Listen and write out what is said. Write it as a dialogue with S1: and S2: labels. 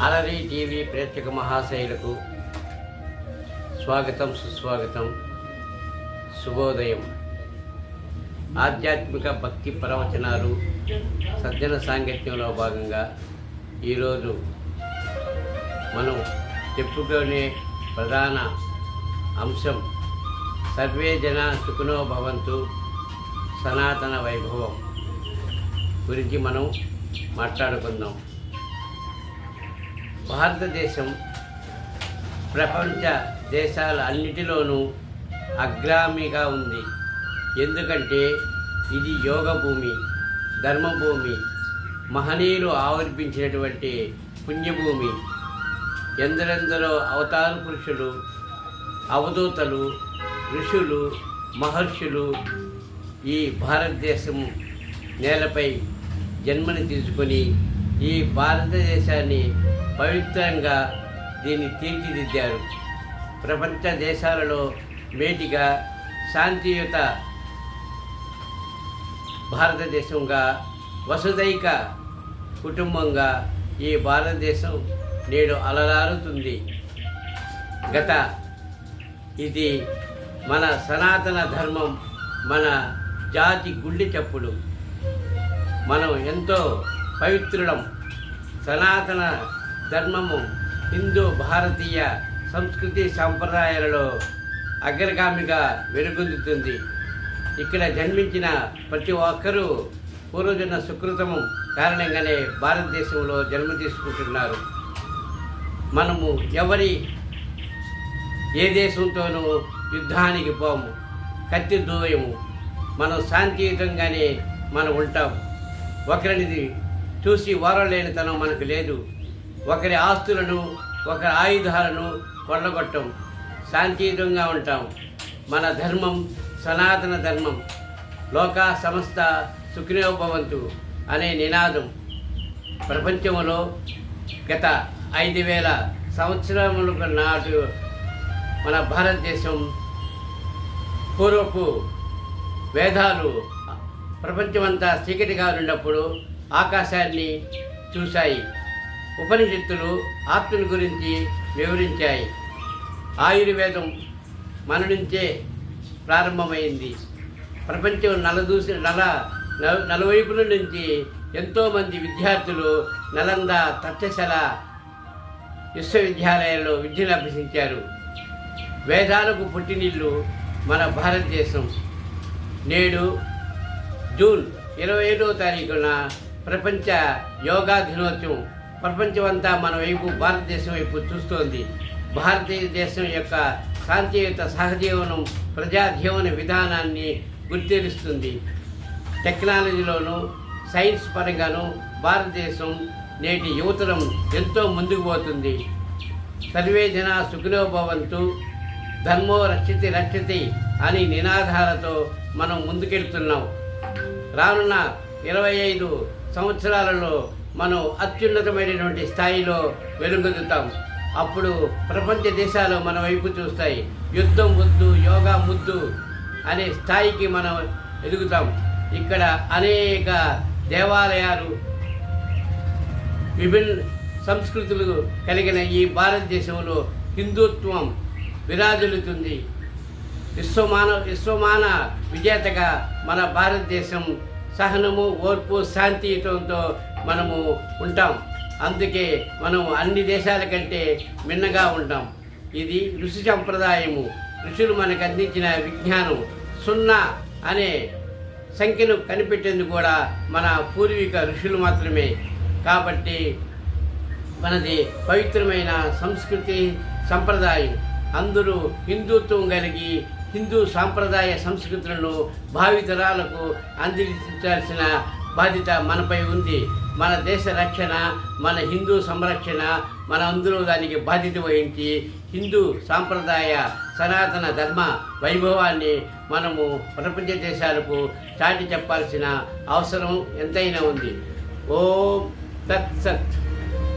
S1: అలరి టీవీ ప్రేక్షక మహాశైలకు స్వాగతం, సుస్వాగతం, శుభోదయం. ఆధ్యాత్మిక భక్తి ప్రవచనాలు సజ్జన సాంగత్యంలో భాగంగా ఈరోజు మనం చెప్పుకునే ప్రధాన అంశం సర్వే జన సుఖినో భవంతు సనాతన వైభవం గురించి మనం మాట్లాడుకుందాం. భారతదేశం ప్రపంచ దేశాల అన్నిటిలోనూ అగ్రామిగా ఉంది. ఎందుకంటే ఇది యోగ భూమి, ధర్మభూమి, మహనీయులు ఆవిర్భించినటువంటి పుణ్యభూమి. ఎందరెందరో అవతార పురుషులు, అవధూతలు, ఋషులు, మహర్షులు ఈ భారతదేశం నేలపై జన్మని తీసుకొని ఈ భారతదేశాన్ని పవిత్రంగా దీన్ని తీర్చిదిద్దారు. ప్రపంచ దేశాలలో మేటిగా శాంతియుత భారతదేశంగా, వసుదైక కుటుంబంగా ఈ భారతదేశం నేడు అలరారుతుంది. ఇది మన సనాతన ధర్మం, మన జాతి గుండె చప్పుడు. మనం ఎంతో పవిత్రులం. సనాతన ధర్మము హిందూ భారతీయ సంస్కృతి సంప్రదాయాలలో అగ్రగామిగా వెలుగొందుతుంది. ఇక్కడ జన్మించిన ప్రతి ఒక్కరూ పూర్వజన్మ సుకృతము కారణంగానే భారతదేశంలో జన్మ తీసుకుంటున్నారు. మనము ఏ దేశంతోనూ యుద్ధానికి పోము, కత్తి దూయము. మనం శాంతియుతంగానే మనం ఉంటాం. ఒకరిని చూసి ఓరలేనితనం మనకు లేదు. ఒకరి ఆస్తులను, ఒకరి ఆయుధాలను కొల్లగొట్టం. శాంతియుతంగా ఉంటాం. మన ధర్మం సనాతన ధర్మం. లోక సమస్త సుఖినో భవంతు అనే నినాదం ప్రపంచంలో గత 5000 సంవత్సరముల నాటు మన భారతదేశం పూర్వపు వేదాలు ప్రపంచమంతా చీకటిగా ఉన్నప్పుడు ఆకాశాన్ని చూశాయి. ఉపనిషత్తులు ఆత్మని గురించి వివరించాయి. ఆయుర్వేదం మన నుంచే ప్రారంభమైంది. ప్రపంచం నలువైపుల నుంచి ఎంతోమంది విద్యార్థులు నలంద తక్షశిల విశ్వవిద్యాలయాల్లో విద్యను అభ్యసించారు. వేదాలకు పుట్టినిల్లు మన భారతదేశం. నేడు జూన్ 27వ తారీఖున ప్రపంచ యోగా దినోత్సవం. ప్రపంచమంతా మన వైపు, భారతదేశం వైపు చూస్తోంది. భారతదేశం యొక్క శాంతియుత సహజీవనం, ప్రజాజీవన విధానాన్ని గుర్తిస్తుంది. టెక్నాలజీలోనూ సైన్స్ పరంగానూ భారతదేశం నేటి యువతరం ఎంతో ముందుకు పోతుంది. సర్వే జన సుఖినో భవంతు, ధర్మో రక్షతి రక్షతి అని నినాదాలతో మనం ముందుకెళ్తున్నాం. రానున్న 25 సంవత్సరాలలో మనం అత్యున్నతమైనటువంటి స్థాయిలో వెలుగొందుతాం. అప్పుడు ప్రపంచ దేశాలు మన వైపు చూస్తాయి. యుద్ధం వద్దు, యోగా ముద్దు అనే స్థాయికి మనం ఎదుగుతాం. ఇక్కడ అనేక దేవాలయాలు, విభిన్న సంస్కృతులు కలిగిన ఈ భారతదేశంలో హిందుత్వం విరాజిల్లుతుంది. విశ్వమాన విజేతగా మన భారతదేశం సహనము, ఓర్పు, శాంతియుతంతో మనము ఉంటాం. అందుకే మనం అన్ని దేశాల కంటే మిన్నగా ఉంటాం. ఇది ఋషి సంప్రదాయము. ఋషులు మనకు అందించిన విజ్ఞానం. 0 అనే సంఖ్యను కనిపెట్టేందుకు కూడా మన పూర్వీక ఋషులు మాత్రమే. కాబట్టి మనది పవిత్రమైన సంస్కృతి సంప్రదాయం. అందరూ హిందుత్వం కలిగి హిందూ సాంప్రదాయ సంస్కృతులను భావితరాలకు అందించాల్సిన బాధ్యత మనపై ఉంది. మన దేశ రక్షణ, మన హిందూ సంరక్షణ, మన అందరూ దానికి బాధ్యత వహించి హిందూ సాంప్రదాయ సనాతన ధర్మ వైభవాన్ని మనము ప్రపంచ దేశాలకు చాటి చెప్పాల్సిన అవసరం ఎంతైనా ఉంది. ఓం తత్సత్.